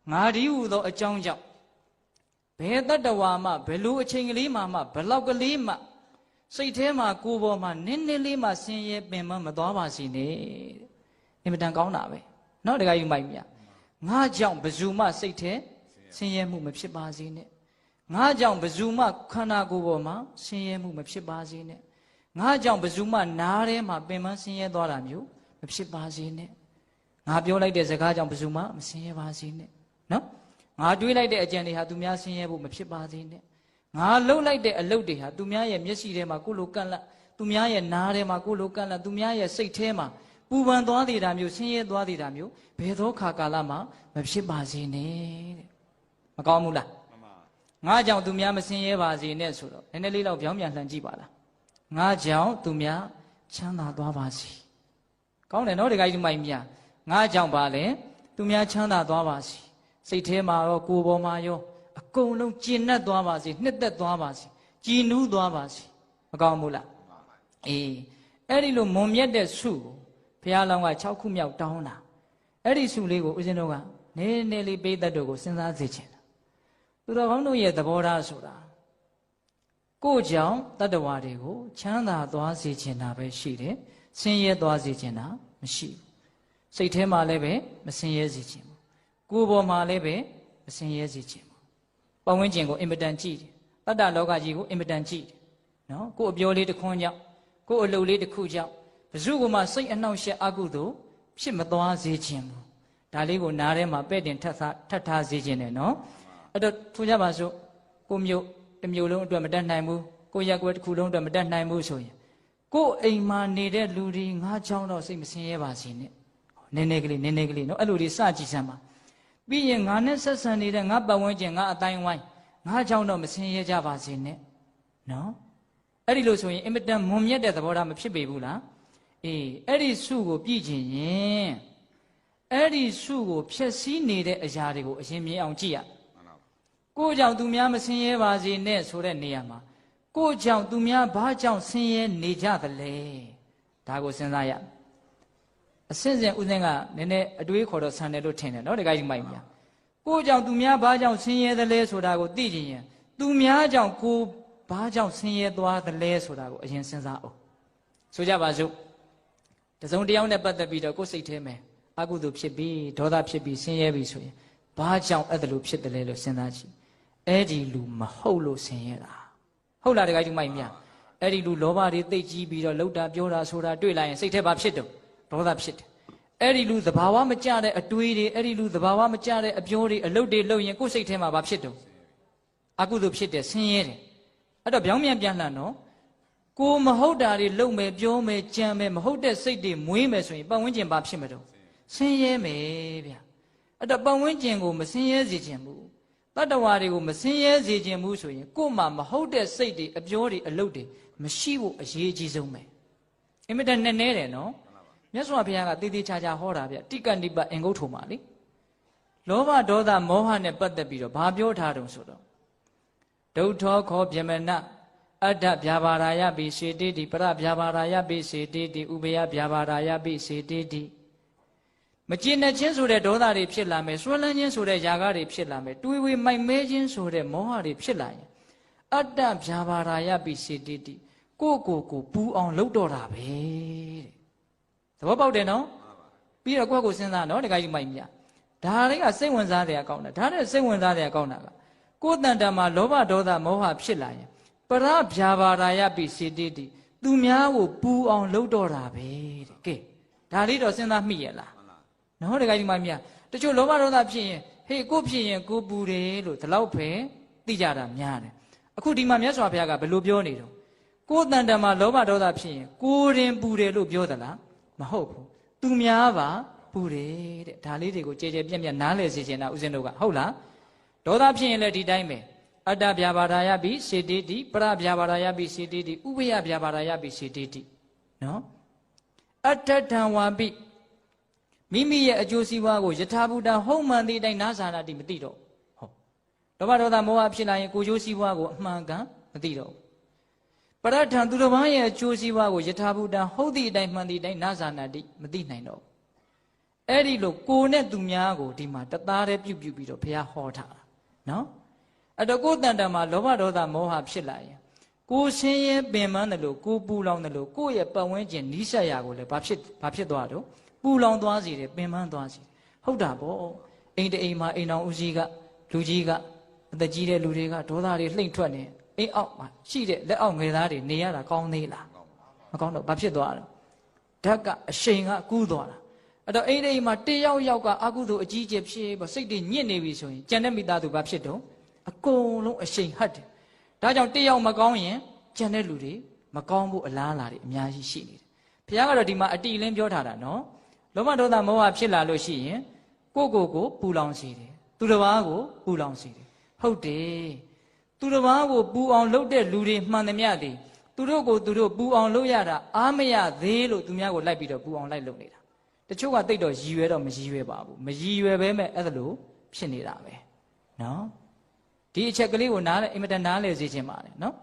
ngã đi u đó ở trong chậu bé tất đầu mà bé lú trên lý mà bé lau cái lý mà xây thế mà cô bò mà nên lý mà xin ye bên mà đó mà xin nè em đang có nào vậy nó được cái gì mày nhỉ ngã chồng bé dù mà xây thế xin ye mu mà biết bao gì nè ngã chồng bé dù mà khăn cô bò mà xin ye mu mà biết bao gì nè ngã chồng bé dù mà ná đấy mà bên mà xin ye đó làm gì mà biết bao gì nè ngã biểu lại để sẽ ngã chồng bé dù mà xin ye bao gì nè nó ngã đuôi lại để chân đi ha tụi mình xin ye mu mà biết bao gì nè ngã lâu lại để lâu để ha tụi mình ye biết gì đấy mà cô lúc cần là tụi mình ye ná đấy mà cô lúc cần là tụi mình ye xây thế mà bu ban đó thì làm gì xin ye đó thì làm gì bé đó khá cả là mà biết bao gì nè mà có mu là ngã chồng tụi mình mà xin ye bao gì nè số đó nên lý lâu biểu miệng làm gì bảo là ngã chồng tụi mình chán đã đó bao gì có này nói được cái gì mày nhỉ ngã chồng bảo lẽ tụi mình chán đã đó bao gì xây thế mà rồi cô bố mà yo cô nông chín nát đó bao gì nết đất đó bao gì chín nú đó bao gì mà có mu là ấy đi luôn mồm nhét để su phía lòng ngoài cháu không nhau đau nào ấy đi su lấy của ôi đâu cả nên lấy bê ta đồ của sinh ra gì chứ tôi đâu không nói gì tập ra số đó cô cháu ta đâu vào đây của chán đã đó gì chứ nào phải xí đấy sinh ye đó gì chứ nào mà xí xây thế mà lấy về mà sinh ye gì chứ cô bố mà lấy về mà sinh ye gì chứ bao nhiêu chuyện của em đang chỉ ta đã lo cái gì của em đang chỉ nó cô biểu lấy được không nhau cô ở lâu lấy được khu nhau dù cô mà xây anh nói sẽ ác đồ sẽ mà đó gì chứ đại lý của nà đấy mà bé điện thắt thà gì chứ này nó ở đó thu nhập bao nhiêu cô nhiều luôn rồi mà đan này mua cô nhà cô khu luôn rồi mà đan này mua rồi cô anh mà nề đấy lù đi ngã trong đó xây mà sinh ye bao gì nè nè cái gì nó ở lù đi sao chỉ sao mà bây giờ ngã này sát sanh đi đấy ngã bao nhiêu chuyện ngã tai ngoài ngã trong đó mà sinh ye ra bao gì nè nó ở đây lúc rồi em biết đang muốn nhớ để tập ra mà biết bề bù là ở đây su của bị gì nhỉ ở đây su của biết gì nè đấy ở nhà đấy của em biết ông chị à cô cháu tụi mình mà sinh ye bao gì nè số đấy nè mà cô cháu tụi mình bao cháu sinh ye nè ra đấy lẽ đã có sinh ra ya sinh ra uống nga nè đuôi khó đó sang này đó thế này nó để cái gì mày nhỉ cô cháu tụi mình bao cháu sinh ye đấy lẽ số đó có tí gì nhỉ tụi mình cháu cô bao cháu sinh ye đó đấy lẽ số đó có em sinh ra ô số giờ bao nhiêuแต่สงเดียวเนี่ยปัตตปีတော့ကိုယ်စိတ်ထဲမှာအကုသိုလ်ဖြစ်ပြီးဒေါသဖြစ်ပြီးဆင်းရဲပြီးဆိုရင်ဘာကြောင့်အဲ့ဒါလိုဖြစ်တယ်လဲလို့စဉ်းစားကြည့်အဲ့ဒီလူမဟုတ်လို့ဆင်းရဲတာဟုတ်လားတခါကြီးမိုက်မြအဲ့ဒီလူလောဘတွေသိကြီးပြီးတော့လှုပ်တာပြောတာဆိုတာတွေ့လိုက်ရင်စိတ်ထဲဘာဖြစ်တော့ဒေါသဖြစ်တယ်အဲ့ဒီလူသဘာဝမကျတဲ့အတွေးတွေအဲ့ဒီလူသဘာဝမကျတဲ့အပြောတွေအလုပ်တွေလုပ်ရင်ကိုယ်စိတ်ထဲမှာဘာဖြစ်တော့အကုသိုလ်ဖြစ်တယ်ဆင်းရဲတယ်အဲ့တော့ပြောင်းပြန်လှန်တော့ကိုမဟုတ်တာတွေလုံမယ်ပြောမယ်ကြံမယ်မဟုတ်တဲ့စိတ်တွေမွေးမယ်ဆိုရင်ပတ်ဝန်းကျင်ဘာဖြစ်မှာတော့ဆင်းရဲမယ်ဗျအဲ့တော့ပတ်ဝန်းကျင်ကိုမဆင်းရဲစေခြင်းဘူးတတ္တဝါတွေကိုမဆင်းရဲစေခြင်းဘူးဆိုရင်ကို့မှာမဟုတ်တဲ့စိတ်တွေအပြောတွေအလုပ်တွေမရှိဖို့အရေးကြီးဆုံးပဲအင်မတန်နဲ့နဲတယ်နော်မြတ်စွာဘုရားကတည်တည်ချာချာဟောတာဗျတိကနိပတ်အင်္ဂုတ္ထုမှာလေလောဘဒေါသမောဟနဲ့ပတ်သက်ပြီးတော့ဘာပြောထားတုံးဆိုတော့ဒုဋ္ဌောခောဗျမနအတ္တဗျာပါရာယပိစေတိတိပရဗျာပါရာယပိစေတိတိဥပယဗျာပါရာယပိစေတိတိမကျင်တဲ့ချင်းဆိုတဲ့ဒေါသတွေဖြစ်လာမယ်စွဲလန်းခြင်းဆိုတဲ့ຢာကတွေဖြစ်လာမယ်တွေးဝေမိုက်မဲခြင်းဆိုတဲ့မောဟတွေဖြစ်လာရင်အတ္တဗျာပါရာယပိစေတိတိကိုပူအောင်လုပ်တော့တာပဲတဲ့သဘောပေါက်တယ်နော်ပြီးတော့ကိုစဉ်းစားနော်တခါကြီးမိုက်မြဒါတွေကစိတ်ဝင်စားတဲ့အကောင်းတာဒါနဲ့စိတ်ဝင်စားတဲ့အကောင်းတာကကိုယ်တန်တမှာလောဘဒေါသမောဟဖြစ်လာရင်ပရဗျာပါရာယပိစေတိတိသူများကိုပူအောင်လုပ်တော့တာပဲတဲ့ကဲဒါလေးတော့စဉ်းစားမိရဲ့လားနော်တခါကြီးမမြတချို့လောဘဒေါသဖြစ်ရင်ဟေးကိုဖြစ်ရင်ကိုပူတယ်လို့ဒီလောက်ပဲသိကြတာများတယ်အခုဒီမှာမြတ်စွာဘုရားကဘယ်လိုပြောနေတော့ကိုယ်တန်တမှာလောဘဒေါသဖြစ်ရင်ကိုယ်ရင်ပူတယ်လို့ပြောသလားမဟုတ်ဘူးသူများပါပူတယ်တဲ့ဒါလေးတွေကိုကြဲကြဲပြက်ပြက်နားလည်စေချင်တာဦးဇင်းတို့ကဟုတ်လားဒေါသဖြစ်ရင်လည်းဒီတိုင်းပဲအတ္တဗျာပါရာယပိစေတိတိပရဗျာပါရာယပိစေတိတိဥပယဗျာပါရာယပိစေတိတိနော်အတ္တထံဝါပိမိမိရဲ့အကျိုးစီးပွားကိုယထာဘူတဟုတ်မှန်သည့်အတိုင်းနားစာနာတိမသိတော့ဟုတ်လောဘဒေါသမောဟဖြစ်လာရင်ကိုကျိုးစီးပွားကိုအမှန်ကန်မသိတော့ပရထံသူတစ်ပါးရဲ့အကျိုးစီးပွားကိုယထာဘူတဟုတ်သည့်အတိုင်းမှန်သည့်အတိုင်းနားစာနာတိမသိနိုင်တော့ အဲ့ဒီလိုကိုနဲ့သူများကိုဒီမှာတသားတည်းပြုတ်ပြီးတော့ဘုရားဟောထားတာနော်အဲ့တော့ကိုယ်တန်တန်မှာလောဘဒေါသမောဟဖြစ်လာရင်ကိုဆင်းရဲပင်ပန်းတယ်လို့ကိုပူလောင်တယ်လို့ကိုယ့်ရဲ့ပတ်ဝန်းကျင်နီးစပ်ရာကိုလည်းဘာဖြစ်သွားတော့ပူလောင်သွားစေတယ်ပင်ပန်းသွားစေတယ်ဟုတ်တာပေါ့အိမ်တအိမ်မှာအိမ်တော်ဦးစီးကလူကြီးကအသက်ကြီးတဲ့လူတွေကဒေါသတွေလှိမ့်ထွက်နေအိမ်အောက်မှာရှိတဲ့လက်အောက်ငယ်သားတွေနေရတာကောင်းသေးလားမကောင်းတော့ဘာဖြစ်သွားတော့ဓာတ်ကအရှိန်ကကူးသွားတာအဲ့တော့အိမ်တအိမ်မှာတယောက်ကအကုသိုလ်အကြီးကျယ်ဖြစ်ပေါ့စိတ်တွေညစ်နေပြီဆိုရင်ကြံတဲ့မိသားစုဘာဖြစ်တော့အကုန်လုံးအရှိန်ဟတ်တယ်ဒါကြောင့်တယောက်မကောင်းရင်ကြံတဲ့လူတွေမကောင်းဖို့အလားအလာတွေအများကြီးရှိနေတယ်ဘုရားကတော့ဒီမှာအတိအလင်းပြောထားတာနော်လောဘဒေါသမောဟဖြစ်လာလို့ရှိရင်ကိုပူလောင်စေတယ်သူတစ်ပါးကိုပူလောင်စေတယ်ဟုတ်တယ်သူတစ်ပါးကိုပူအောင်လုပ်တဲ့လူတွေမှန်သမျှသည်သူတို့ကိုသူတို့ပူအောင်လုပ်ရတာအားမရသေးလို့သူများကိုလိုက်ပြီးတော့ပူအောင်လိုက်လုပ်နေတာတချို့ကတိတ်တော့ရည်ရွယ်တော့မရည်ရွယ်ပါဘူးမရည်ရွယ်ပဲမဲ့အဲ့ဒါလို့ဖြစ်နေတာပဲနော်ဒီအချက်ကလေးကိုနားလဲအင်မတန်နားလဲစေချင်ပါတယ်နော်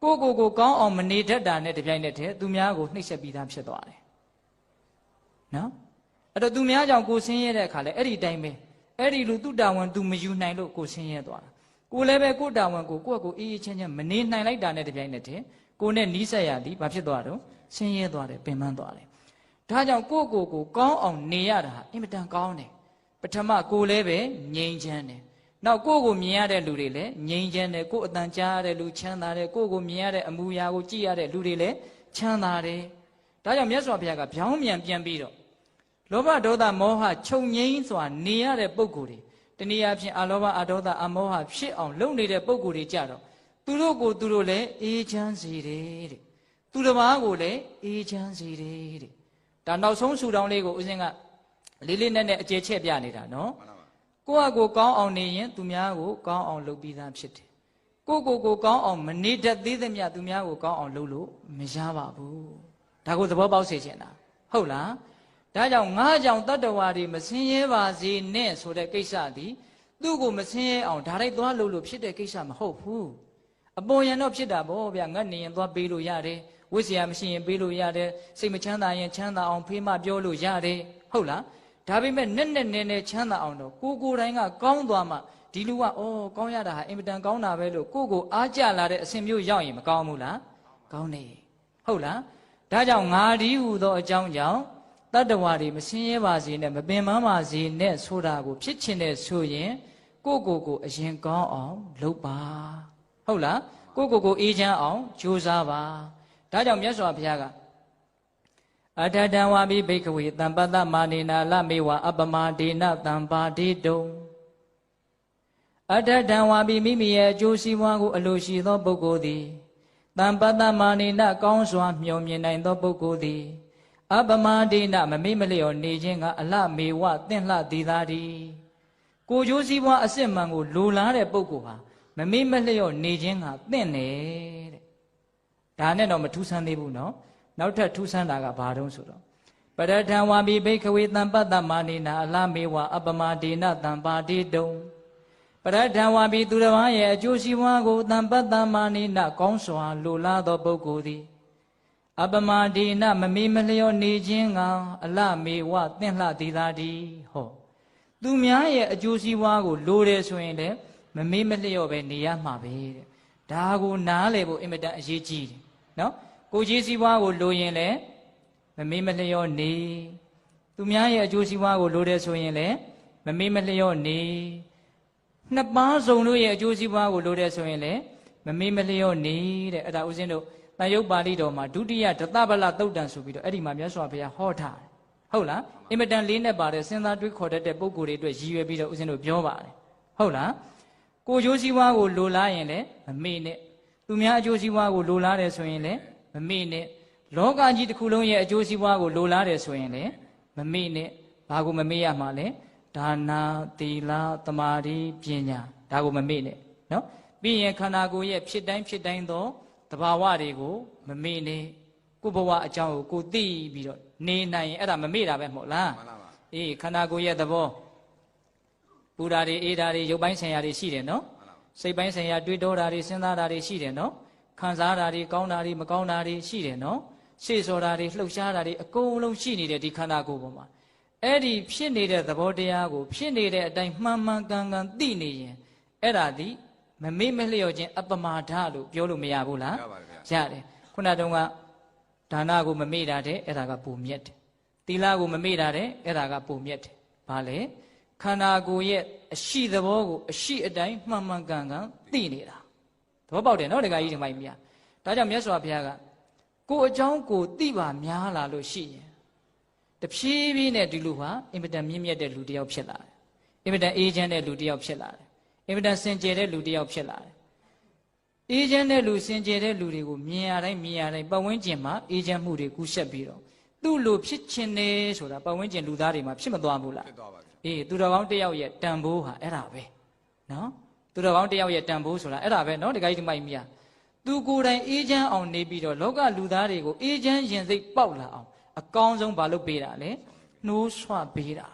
ကိုကောင်းအောင်မနေတတ်တာနဲ့တပြိုင်နက်တည်းသူများကိုနှိပ်စက်ပြီးသားဖြစ်သွားတယ်နော်အဲ့တော့သူများကြောင့်ကိုဆင်းရဲတဲ့အခါလဲအဲ့ဒီတိုင်းပဲအဲ့ဒီလူသူတာဝန်သူမယူနိုင်လို့ကိုဆင်းရဲသွားတာကိုလည်းပဲကိုတာဝန်ကိုယ့်ကိုအေးအေးချမ်းချမ်းမနေနိုင်လိုက်တာနဲ့တပြိုင်နက်တည်းကိုနဲ့နီးစပ်ရသည်ဘာဖြစ်သွားတော့ဆင်းရဲသွားတယ်ပင်ပန်းသွားတယ်ဒါကြောင့်ကိုကောင်းအောင်နေရတာအင်မတန်ကောင်းတယ်ပထမကိုလည်းပဲငြိမ်းချမ်းတယ်နောက်ကိုမြင်ရတဲ့လူတွေလည်းငြိမ်းချမ်းတယ်ကိုအတန်ကြားရတဲ့လူချမ်းသာတယ်ကိုမြင်ရတဲ့အမူအရာကိုကြည့်ရတဲ့လူတွေလည်းချမ်းသာတယ်ဒါကြောင့်မြတ်စွာဘုရားကဗျောင်းမြန်ပြန်ပြီးတော့လောဘဒေါသမောဟချုပ်ငြိမ်းစွာနေရတဲ့ပုဂ္ဂိုလ်တွေတနည်းအားဖြင့်အလောဘအဒေါသအမောဟဖြစ်အောင်လုပ်နေတဲ့ပုဂ္ဂိုလ်တွေကြတော့သူတို့လည်းအေးချမ်းစေတယ်တဲ့သူတစ်ပါးကိုလည်းအေးချမ်းစေတယ်တဲ့ဒါနောက်ဆုံးဆူတောင်းလေးကိုဦးဇင်းကလေးနဲ့အကျေချက်ပြနေတာနော်ကိုယ့်ကိုကောင်းအောင်နေရင်သူများကိုကောင်းအောင်လုပ်ပြီးသားဖြစ်တယ်ကိုကောင်းအောင်မနေတတ်သေးသမျှသူများကိုကောင်းအောင်လုပ်လို့မရပါဘူးဒါကိုသဘောပေါက်စေချင်တာဟုတ်လားဒါကြောင့်ငါးကြောင့်တတ္တဝါတွေမဆင်းရဲပါစေနဲ့ဆိုတဲ့ကိစ္စသည်သူ့ကိုမဆင်းရဲအောင်ဒါလိုက်သွားလို့ဖြစ်တဲ့ကိစ္စမဟုတ်ဘူးအပေါ်ယံတော့ဖြစ်တာပေါ့ဗျာငတ်နေရင်သွားပေးလို့ရတယ်ဝိဇ္ဇာမရှိရင်ပေးလို့ရတယ်စိတ်မချမ်းသာရင်ချမ်းသာအောင်ဖေးမပြောလို့ရတယ်ဟုတ်လားဒါပေမဲ့နဲ့ချမ်းသာအောင်တော့ကိုယ်တိုင်ကကောင်းသွားမှဒီလူကကောင်းရတာဟာအင်မတန်ကောင်းတာပဲလို့ကိုအားကြလာတဲ့အစဉ်မျိုးရောက်ရင်မကောင်းဘူးလားကောင်းတယ်ဟုတ်လားဒါကြောင့်ငါဒီဟူသောအကြောင်းကြောင့်တတ္တဝါတွေမဆင်းရဲပါစေနဲ့မပင်ပန်းပါစေနဲ့ဆိုတာကိုဖြစ်ချင်တဲ့ဆိုရင်ကိုအရင်ကောင်းအောင်လုပ်ပါဟုတ်လားကိုအေးချမ်းအောင်ကြိုးစားပါဒါကြောင့်မြတ်စွာဘုရားကအထတံဝါပိဘိက္ခဝေတံပတ္တမာနေနာလမေဝအပမဒေနတံပါတိတုံအထတံဝါပိမိမိရဲ့အကျိုးစီးပွားကိုအလိုရှိသောပုဂ္ဂိုလ်သည်တံပတ္တမာနေနကောင်းစွာမျှော်မြင်နိုင်သောပုဂ္ဂိုလ်သည်အပမဒေနမမေ့မလျော့နေခြင်းကအလမေဝသင့်လှသည်သာသည်ကိုကျိုးစီးပွားအစစ်မှန်ကိုလိုလားတဲ့ပုဂ္ဂိုလ်ဟာမမေ့မလျော့နေခြင်းကသင့်တယ်တဲ့ဒါနဲ့တော့မထူးဆန်းသေးဘူးနော်နောက်ထပ်ထူးဆန်းတာကဘာတုံးဆိုတော့ပရထံဝါပိဘိက္ခဝေတံပတ္တမာနေနာအလမေဝအပမဒေနတံပါတိတုံပရထံဝါပိသူတစ်ပါးရဲ့အကျိုးစီးပွားကိုတံပတ္တမာနေနာကောင်းစွာလိုလားသောပုဂ္ဂိုလ်သည်အပမဒေနမမေ့မလျော့နေခြင်းကအလမေဝသင့်လှသည်သာဒီဟောသူများရဲ့အကျိုးစီးပွားကိုလိုတယ်ဆိုရင်လည်းမမေ့မလျော့ပဲနေရမှာပဲတဲ့ဒါကိုနားလည်ဖို့အင်မတန်အရေးကြီးတယ်နော်ကိုကြီးစီးပွားကိုလိုရင်လည်းမမေ့မလျော့နေသူများရဲ့အကျိုးစီးပွားကိုလိုတယ်ဆိုရင်လည်းမမေ့မလျော့နေနှစ်ပါးစုံတို့ရဲ့အကျိုးစီးပွားကိုလိုတယ်ဆိုရင်လည်းမမေ့မလျော့နေတဲ့အဲ့ဒါဦးဇင်းတို့တန်ရုပ်ပါဠိတော်မှာဒုတိယဒသဗလသုတ်တံဆိုပြီးတော့အဲ့ဒီမှာမြတ်စွာဘုရားဟောထားတယ်ဟုတ်လားအင်မတန်လေးနဲ့ပါတယ်စဉ်းစားတွေးခေါ်တတ်တဲ့ပုဂ္ဂိုလ်တွေအတွက်ရည်ရွယ်ပြီးတော့ဦးဇင်းတို့ပြောပါတယ်ဟုတ်လားကိုကျိုးစီးပွားကိုလိုလားရင်လည်းမမေ့နဲ့သူများအကျိုးစီးပွားကိုလိုလားတယ်ဆိုရင်လည်းမမေ့နဲ့လောကကြီးတစ်ခုလုံးရဲ့အကျိုးစီးပွားကိုလိုလားတယ်ဆိုရင်လည်းမမေ့နဲ့ဘာကိုမမေ့ရမှာလဲဒါနာသီလသမာဓိပညာဒါကိုမမေ့နဲ့နော်ပြီးရင်ခန္ဓာကိုယ်ရဲ့ဖြစ်တိုင်းသောသဘာဝတွေကိုမမေ့နဲ့ကိုယ်ဘဝအကြောင်းကိုကိုသိပြီးတော့နေနိုင်ရင်အဲ့ဒါမမေ့တာပဲမဟုတ်လားမှန်ပါပါအေးခန္ဓာကိုယ်ရဲ့သဘောပူဓာတွေအေးဓာတွေရုပ်ပိုင်းဆိုင်ရာတွေရှိတယ်နော်စိတ်ပိုင်းဆိုင်ရာတွေးတောတာတွေစဉ်းစားတာတွေရှိတယ်နော်ခံစားတာတွေကောင်းတာတွေမကောင်းတာတွေရှိတယ်နော်ရှေ့စော်တာတွေလှုပ်ရှားတာတွေအကုန်လုံးရှိနေတဲ့ဒီခန္ဓာကိုယ်ပေါ်မှာ အဲ့ဒီဖြစ်နေတဲ့သဘောတရားကိုဖြစ်နေတဲ့အတိုင်းမှန်မှန်ကန်ကန်သိနေရင်အဲ့ဒါဒီမမေ့မလျော့ခြင်းအပမာဒလို့ပြောလို့မရဘူးလားရတယ်ခုနတုန်းကဒါနကိုမမေ့တာတဲ့အဲ့ဒါကပုံမြတ်တယ်သီလကိုမမေ့တာတဲ့အဲ့ဒါကပုံမြတ်တယ်ဘာလဲခန္ဓာကိုယ်ရဲ့အရှိသဘောကိုအရှိအတိုင်းမှန်မှန်ကန်ကန်သိနေတာသဘောပေါက်တယ်နော်ဒကာကြီးဒီမိုင်းမြတ်ဒါကြောင့်မြတ်စွာဘုရားကကိုယ်အကြောင်းကိုသိပါများလာလို့ရှိရင်တဖြည်းဖြည်းနဲ့ဒီလူဟာအင်မတန်မြင့်မြတ်တဲ့လူတစ်ယောက်ဖြစ်လာတယ်အင်မတန်အေးချမ်းတဲ့လူတစ်ယောက်ဖြစ်လာတယ်အင်မတန်စင်ကြယ်တဲ့လူတစ်ယောက်ဖြစ်လာတယ်အေးချမ်းတဲ့လူစင်ကြယ်တဲ့လူတွေကိုမြင်ရတိုင်းပတ်ဝန်းကျင်မှာအေးချမ်းမှုတွေကူးဆက်ပြီးတော့သူ့လိုဖြစ်ခြင်းနေဆိုတာပတ်ဝန်းကျင်လူသားတွေမှာဖြစ်မသွားဘူးလားဖြစ်သွားပါဘူးအေးသူတော်ကောင်းတစ်ယောက်ရဲ့တန်ဖိုးဟာအဲ့ဒါပဲနော်သူတော်ကောင်းတစ်ယောက်ရဲ့တန်ဖိုးဆိုတာအဲ့ဒါပဲနော်ဒကာကြီးဒီမိုက်မြတ်သူကိုယ်တိုင်အေးချမ်းအောင်နေပြီးတော့လောကလူသားတွေကိုအေးချမ်းရင်စိတ်ပေါက်လာအောင်အကောင်းဆုံးဘာလုပ်ပေးတာလဲနှိုးဆွပေးတာ